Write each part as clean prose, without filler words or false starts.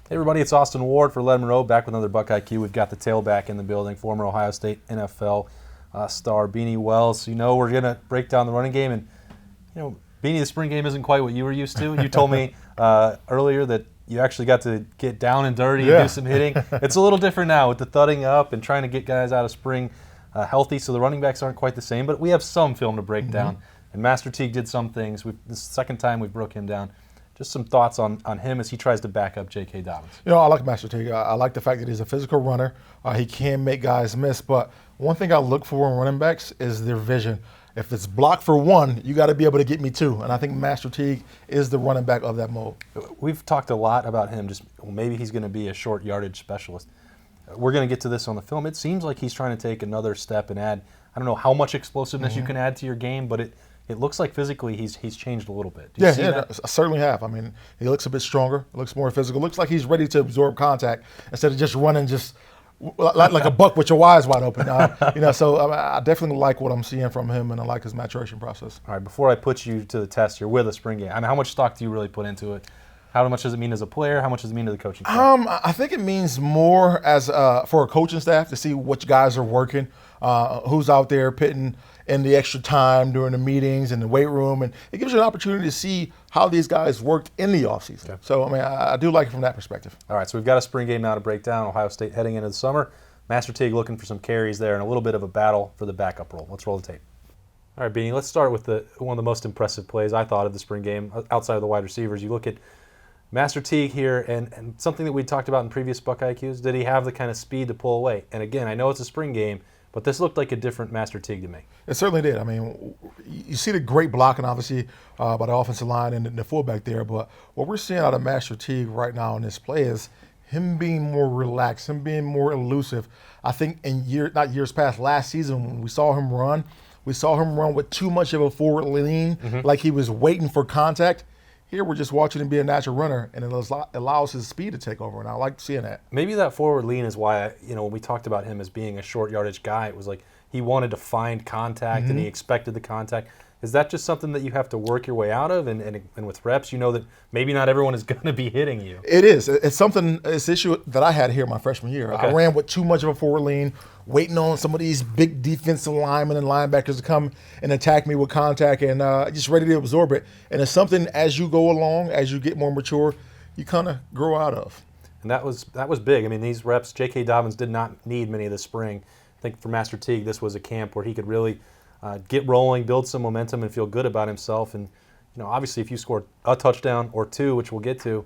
Hey everybody, it's Austin Ward for Led Monroe, back with another Buckeye Q. We've got the tailback in the building, former Ohio State NFL star Beanie Wells. We're going to break down the running game, and Beanie, the spring game isn't quite what you were used to. You told me earlier that you actually got to get down and dirty and do some hitting. It's a little different now with the thudding up and trying to get guys out of spring healthy, so the running backs aren't quite the same, but we have some film to break down. And Master Teague did some things. This is the second time we broke him down. Just some thoughts on him as he tries to back up J.K. Dobbins. I like Master Teague. I like the fact that he's a physical runner. He can make guys miss, but one thing I look for in running backs is their vision. If it's blocked for one, you got to be able to get me two, and I think Master Teague is the running back of that mold. We've talked a lot about him, maybe he's going to be a short yardage specialist. We're going to get to this on the film. It seems like he's trying to take another step and add, I don't know how much explosiveness you can add to your game, but it looks like physically he's changed a little bit. I certainly have. I mean, he looks a bit stronger, looks more physical, looks like he's ready to absorb contact instead of just running like a buck with your eyes wide open. So I definitely like what I'm seeing from him, and I like his maturation process. All right, before I put you to the test here with a spring game, how much stock do you really put into it? How much does it mean as a player? How much does it mean to the coaching staff? I think it means more as for a coaching staff to see which guys are working, who's out there pitting in the extra time during the meetings in the weight room, and it gives you an opportunity to see how these guys worked in the offseason. Okay. So, I do like it from that perspective. All right, so we've got a spring game now to break down. Ohio State heading into the summer. Master Teague looking for some carries there and a little bit of a battle for the backup role. Let's roll the tape. All right, Beanie, let's start with one of the most impressive plays I thought of the spring game outside of the wide receivers. You look at Master Teague here, and something that we talked about in previous Buckeye Qs, did he have the kind of speed to pull away? And again, I know it's a spring game, but this looked like a different Master Teague to me. It certainly did. You see the great blocking, obviously, by the offensive line and the fullback there, but what we're seeing out of Master Teague right now in this play is him being more relaxed, him being more elusive. I think not years past, last season when we saw him run with too much of a forward lean, like he was waiting for contact. Here we're just watching him be a natural runner, and it allows his speed to take over, and I like seeing that. Maybe that forward lean is why, when we talked about him as being a short yardage guy, it was like he wanted to find contact and he expected the contact. Is that just something that you have to work your way out of, and with reps, that maybe not everyone is going to be hitting you? It is. It's an issue that I had here my freshman year. Okay. I ran with too much of a forward lean, waiting on some of these big defensive linemen and linebackers to come and attack me with contact, and just ready to absorb it. And it's something as you go along, as you get more mature, you kind of grow out of. And that was big. These reps, J.K. Dobbins did not need many this spring. I think for Master Teague, this was a camp where he could really get rolling, build some momentum, and feel good about himself. And obviously, if you score a touchdown or two, which we'll get to,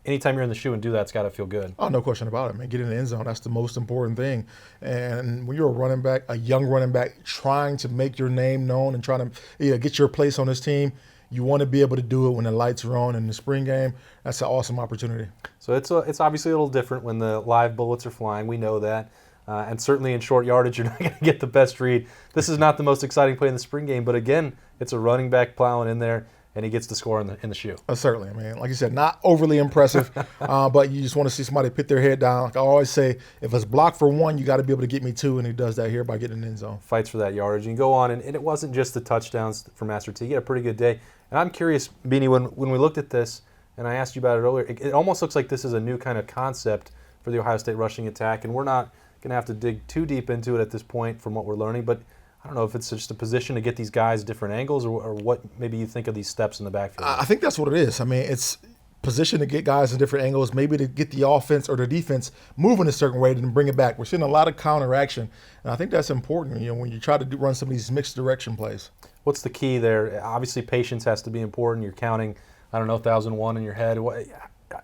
anytime you're in the shoe and do that, it's got to feel good. Oh, no question about it, man. Get in the end zone. That's the most important thing. And when you're a running back, a young running back, trying to make your name known and trying to get your place on this team, you want to be able to do it when the lights are on in the spring game. That's an awesome opportunity. So it's obviously a little different when the live bullets are flying. We know that. And certainly in short yardage, you're not going to get the best read. This is not the most exciting play in the spring game, but again, it's a running back plowing in there, and he gets to score in the shoe. Certainly. Like you said, not overly impressive, but you just want to see somebody put their head down. Like I always say, if it's blocked for one, you got to be able to get me two, and he does that here by getting in the end zone. Fights for that yardage. And go on, and it wasn't just the touchdowns for Master Teague. He had a pretty good day. And I'm curious, Beanie, when we looked at this, and I asked you about it earlier, it almost looks like this is a new kind of concept for the Ohio State rushing attack, and we're not going to have to dig too deep into it at this point from what we're learning, but I don't know if it's just a position to get these guys different angles or what maybe you think of these steps in the backfield. I think that's what it is. It's position to get guys in different angles, maybe to get the offense or the defense moving a certain way and then bring it back. We're seeing a lot of counteraction, and I think that's important when you try to run some of these mixed direction plays. What's the key there? Obviously, patience has to be important. You're counting, 1,001 in your head.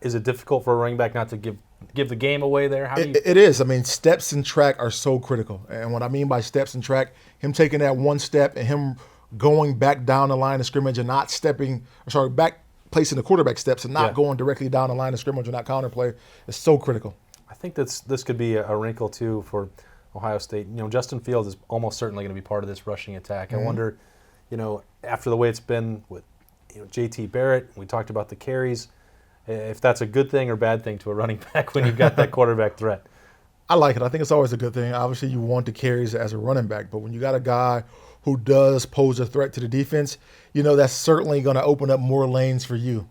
Is it difficult for a running back not to give the game away there? It is. Steps in track are so critical. And what I mean by steps in track, him taking that one step and him going back down the line of scrimmage and not back placing the quarterback steps and not going directly down the line of scrimmage and not counterplay is so critical. I think this could be a wrinkle, too, for Ohio State. Justin Fields is almost certainly going to be part of this rushing attack. I wonder, after the way it's been with J.T. Barrett, we talked about the carries, if that's a good thing or bad thing to a running back when you've got that quarterback threat. I like it. I think it's always a good thing. Obviously, you want the carries as a running back, but when you got a guy who does pose a threat to the defense, that's certainly going to open up more lanes for you.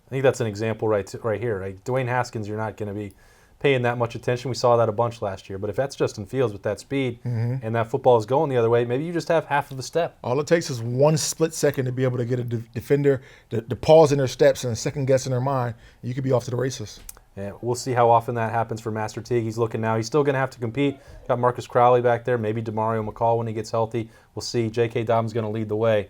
I think that's an example right here. Right? Dwayne Haskins, you're not going to be paying that much attention. We saw that a bunch last year. But if that's Justin Fields with that speed and that football is going the other way, maybe you just have half of the step. All it takes is one split second to be able to get a defender to pause in their steps and a second guess in their mind. And you could be off to the races. Yeah, we'll see how often that happens for Master Teague. He's looking now. He's still going to have to compete. Got Marcus Crowley back there, maybe DeMario McCall when he gets healthy. We'll see. J.K. Dobbins going to lead the way. It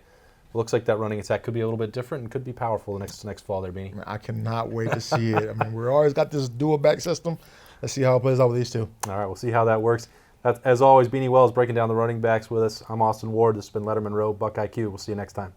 looks like that running attack could be a little bit different and could be powerful next fall there, Beanie. I cannot wait to see it. I mean, we've always got this dual back system. Let's see how it plays out with these two. All right, we'll see how that works. As always, Beanie Wells breaking down the running backs with us. I'm Austin Ward. This has been Letterman Row Buckeye Q. We'll see you next time.